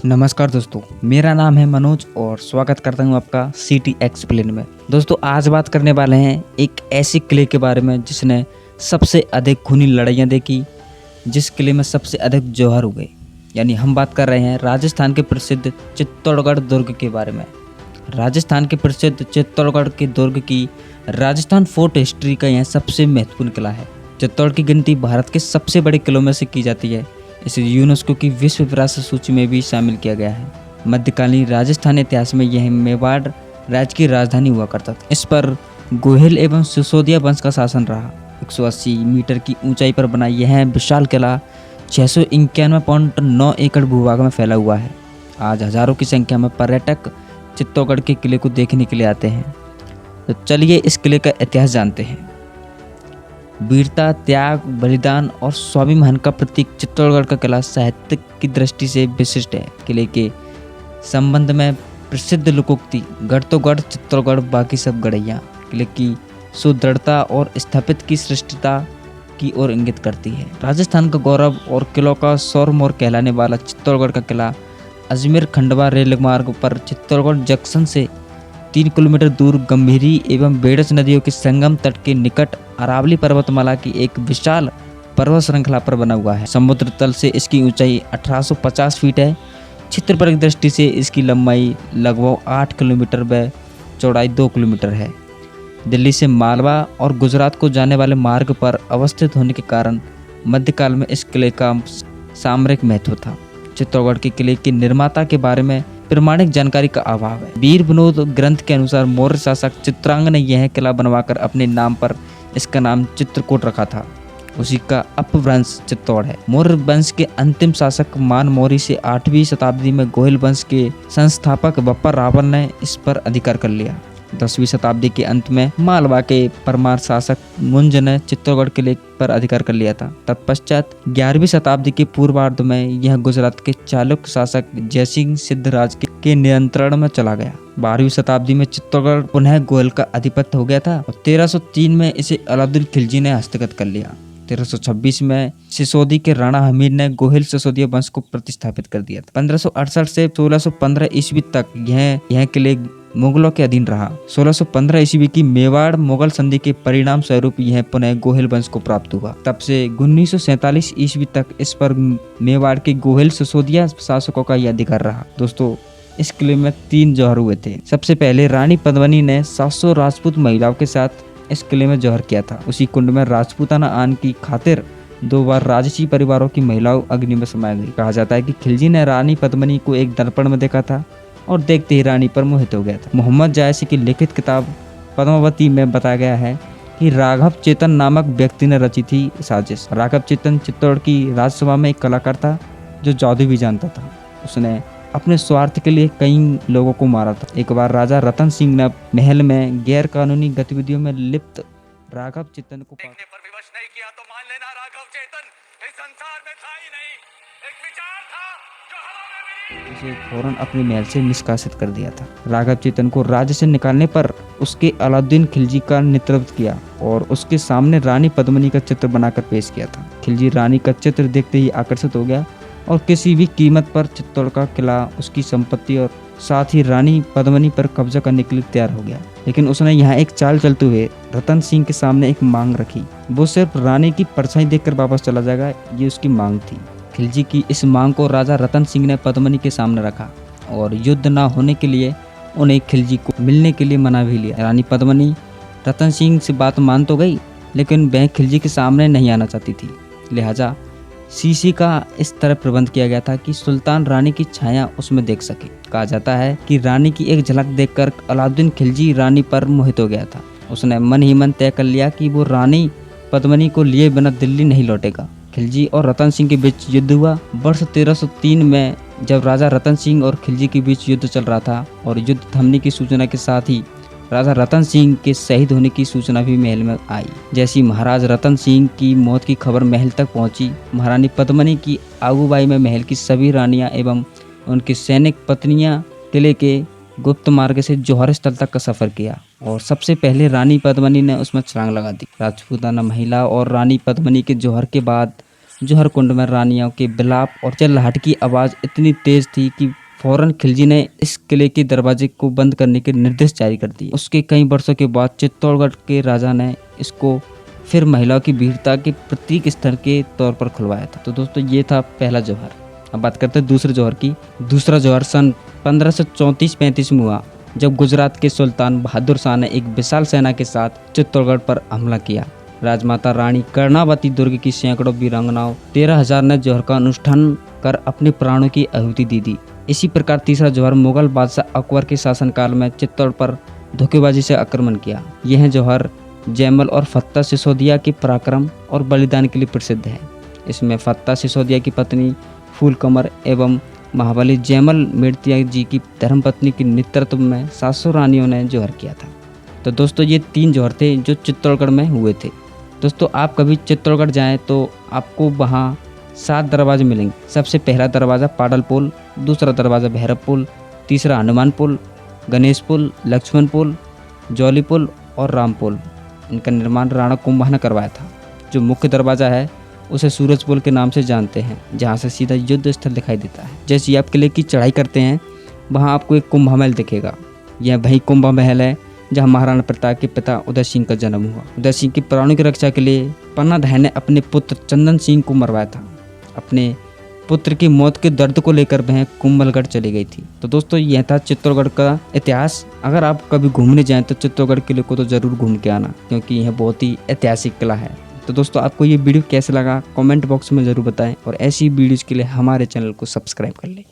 नमस्कार दोस्तों, मेरा नाम है मनोज और स्वागत करता हूं आपका सिटी एक्सप्लेन में। दोस्तों आज बात करने वाले हैं एक ऐसे किले के बारे में जिसने सबसे अधिक खूनी लड़ाइयां देखी, जिस किले में सबसे अधिक जौहर हुए। यानी हम बात कर रहे हैं राजस्थान के प्रसिद्ध चित्तौड़गढ़ दुर्ग के बारे में। राजस्थान के प्रसिद्ध चित्तौड़गढ़ के दुर्ग की राजस्थान फोर्ट हिस्ट्री का यह सबसे महत्वपूर्ण किला है। चित्तौड़ की गिनती भारत के सबसे बड़े किलों में से की जाती है। इसे यूनेस्को की विश्व विरासत सूची में भी शामिल किया गया है। मध्यकालीन राजस्थान इतिहास में यह मेवाड़ राज्य की राजधानी हुआ करता था। इस पर गोहिल एवं सिसोदिया वंश का शासन रहा। 180 मीटर की ऊंचाई पर बना यह विशाल किला 691.9 एकड़ भूभाग में फैला हुआ है। आज हजारों की संख्या में पर्यटक चित्तौड़गढ़ के किले को देखने के लिए आते हैं। तो चलिए इस किले का इतिहास जानते हैं। वीरता, त्याग, बलिदान और स्वाभिमान का प्रतीक चित्तौड़गढ़ का किला साहित्य की दृष्टि से विशिष्ट है। किले के संबंध में प्रसिद्ध लोकोक्ति गढ़ तो गढ़ चित्तौड़गढ़ बाकी सब गढ़ैया किले की सुदृढ़ता और स्थापित की सृष्टिता की ओर इंगित करती है। राजस्थान का गौरव और किलों का सौरमोर कहलाने वाला चित्तौड़गढ़ का किला अजमेर खंडवा रेल मार्ग पर चित्तौड़गढ़ जंक्शन से 3 किलोमीटर दूर गंभीरी एवं बेड़स नदियों के संगम तट के निकट अरावली पर्वतमाला की एक विशाल पर्वत श्रृंखला पर बना हुआ है। समुद्र तल से इसकी ऊंचाई 1850 फीट है। क्षेत्रफल की दृष्टि से इसकी लंबाई लगभग 8 किलोमीटर व चौड़ाई 2 किलोमीटर है। दिल्ली से मालवा और गुजरात को जाने वाले मार्ग पर अवस्थित होने के कारण मध्यकाल में इस किले का सामरिक महत्व था। चित्तौड़गढ़ के किले के निर्माता के बारे में प्रमाणिक जानकारी का अभाव है। वीर विनोद ग्रंथ के अनुसार मौर्य शासक चित्रांग ने यह किला बनवाकर अपने नाम पर इसका नाम चित्रकूट रखा था। उसी का अपभ्रंश चित्तौड़ है। मौर्य वंश के अंतिम शासक मान मौर्य से 8वीं शताब्दी में गोहिल वंश के संस्थापक बप्पा रावल ने इस पर अधिकार कर लिया। 10वीं शताब्दी के अंत में मालवा के परमार शासक मुंज ने चित्तौड़गढ़ किले पर अधिकार कर लिया था। तत्पश्चात 11वीं शताब्दी के पूर्वार्ध में यह गुजरात के चालुक्य शासक जयसिंह सिद्धराज के नियंत्रण में चला गया। 12वीं शताब्दी में चित्तौड़गढ़ पुनः गोयल का आधिपत्य हो गया था और 1303 में इसे अलाउद्दीन खिलजी ने हस्तगत कर लिया। 1326 में सिसोदी के राणा हमीद ने गोहिल सिसोदिया वंश को प्रतिस्थापित कर दिया था। 1568 से 1615 ईस्वी तक यह किले मुगलों के अधीन रहा। 1615 ईस्वी की मेवाड़ मुगल संधि के परिणाम स्वरूप यह पुनः गोहिल वंश को प्राप्त हुआ। तब से 1947 ईस्वी तक इस पर मेवाड़ के गोहिल सिसोदिया शासकों का यह अधिकार रहा। दोस्तों इस किले में 3 जौहर हुए थे। सबसे पहले रानी पद्मिनी ने 700 राजपूत महिलाओं के साथ इस किले में जौहर किया था। उसी कुंड में राजपूताना आन की खातिर 2 बार राजसी परिवारों की महिलाओं अग्नि में समाई गई। कहा जाता है कि खिलजी ने रानी पद्मिनी को एक दर्पण में देखा था और देखते ही रानी पर मोहित हो गया था। मोहम्मद जायसी की लिखित किताब पद्मावती में बताया गया है कि राघव चेतन नामक व्यक्ति ने रची थी साजिश। राघव चेतन चित्तौड़ की राजसभा में एक कलाकार था जो जादू भी जानता था। उसने अपने स्वार्थ के लिए कई लोगों को मारा था। एक बार राजा रतन सिंह ने महल में गैर कानूनी गतिविधियों में लिप्त राघव चेतन को देखने पर विवश नहीं किया तो मान लेना राघव चेतन इस संसार में था ही नहीं, एक विचार था जो हवा में मिली। उसे फौरन अपने महल से निष्कासित कर दिया था। राघव चेतन को राज्य से निकालने पर उसके अलाउद्दीन खिलजी का नेतृत्व किया और उसके सामने रानी पद्मिनी का चित्र बनाकर पेश किया था। खिलजी रानी का चित्र देखते ही आकर्षित हो गया और किसी भी कीमत पर चित्तौड़ का किला, उसकी संपत्ति और साथ ही रानी पद्मिनी पर कब्जा करने के लिए तैयार हो गया। लेकिन उसने यहाँ एक चाल चलते हुए रतन सिंह के सामने एक मांग रखी। वो सिर्फ रानी की परछाई देखकर वापस चला जाएगा, ये उसकी मांग थी। खिलजी की इस मांग को राजा रतन सिंह ने पद्मिनी के सामने रखा और युद्ध न होने के लिए उन्हें खिलजी को मिलने के लिए मना भी लिया। रानी पद्मिनी रतन सिंह से बात मान तो गई, लेकिन वह खिलजी के सामने नहीं आना चाहती थी। लिहाजा शीशी का इस तरह प्रबंध किया गया था कि सुल्तान रानी की छाया उसमें देख सके। कहा जाता है कि रानी की एक झलक देखकर अलाउद्दीन खिलजी रानी पर मोहित हो गया था। उसने मन ही मन तय कर लिया कि वो रानी पद्मिनी को लिए बिना दिल्ली नहीं लौटेगा। खिलजी और रतन सिंह के बीच युद्ध हुआ। वर्ष 1303 में जब राजा रतन सिंह और खिलजी के बीच युद्ध चल रहा था और युद्ध थमने की सूचना के साथ ही राजा रतन सिंह के शहीद होने की सूचना भी महल में आई। जैसी महाराज रतन सिंह की मौत की खबर महल तक पहुंची, महारानी पद्मिनी की अगुवाई में महल की सभी रानियां एवं उनकी सैनिक पत्नियां किले के गुप्त मार्ग से जौहर स्थल तक का सफर किया और सबसे पहले रानी पद्मिनी ने उसमें छलांग लगा दी। राजपूताना महिला और रानी पद्मिनी के जौहर के बाद जौहर कुंड में रानियों के विलाप और चिल्लाहट की आवाज़ इतनी तेज थी कि फौरन खिलजी ने इस किले के दरवाजे को बंद करने के निर्देश जारी कर दिए। उसके कई वर्षों के बाद चित्तौड़गढ़ के राजा ने इसको फिर महिलाओं की वीरता के प्रतीक स्थल के तौर पर खुलवाया था। तो दोस्तों ये था पहला जौहर। अब बात करते हैं दूसरे जौहर की। दूसरा जौहर सन 1534-35 में हुआ, जब गुजरात के सुल्तान बहादुर शाह ने एक विशाल सेना के साथ चित्तौड़गढ़ पर हमला किया। राजमाता रानी कर्णावती दुर्ग की सैकड़ों वीरांगनाओं 13,000 ने जौहर का अनुष्ठान कर अपने प्राणों की आहुति दे दी। इसी प्रकार तीसरा जौहर मुगल बादशाह अकबर के शासनकाल में चित्तौड़ पर धोखेबाजी से आक्रमण किया। यह जौहर जैमल और फत्ता सिसोदिया के पराक्रम और बलिदान के लिए प्रसिद्ध है। इसमें फत्ता सिसोदिया की पत्नी फूलकमर एवं महाबली जैमल मेड़तिया जी की धर्मपत्नी के नेतृत्व में 700 रानियों ने जौहर किया था। तो दोस्तों ये 3 जौहर थे जो चित्तौड़गढ़ में हुए थे। दोस्तों आप कभी चित्तौड़गढ़ जाएं तो आपको वहाँ 7 दरवाजे मिलेंगे। सबसे पहला दरवाज़ा पाडल पुल, दूसरा दरवाज़ा भैरव पुल, तीसरा हनुमान पुल, गणेश पुल, लक्ष्मण पुल, जौली पुल और राम पुल। इनका निर्माण राणा कुंभा ने करवाया था। जो मुख्य दरवाज़ा है उसे सूरज पुल के नाम से जानते हैं, जहाँ से सीधा युद्ध स्थल दिखाई देता है। जैसे ही आप किले की चढ़ाई करते हैं वहाँ आपको एक कुंभा महल दिखेगा। यह वही कुंभा महल है जहाँ महाराणा प्रताप के पिता उदय सिंह का जन्म हुआ। उदय सिंह की प्राणों की रक्षा के लिए पन्नाधाय ने अपने पुत्र चंदन सिंह को मरवाया था। अपने पुत्र की मौत के दर्द को लेकर वह कुंभलगढ़ चली गई थी। तो दोस्तों यह था चित्तौड़गढ़ का इतिहास। अगर आप कभी घूमने जाएं तो चित्तौड़गढ़ किले को तो ज़रूर घूम के आना, क्योंकि यह बहुत ही ऐतिहासिक किला है। तो दोस्तों आपको ये वीडियो कैसा लगा कमेंट बॉक्स में ज़रूर बताएं और ऐसी वीडियोज़ के लिए हमारे चैनल को सब्सक्राइब कर लें।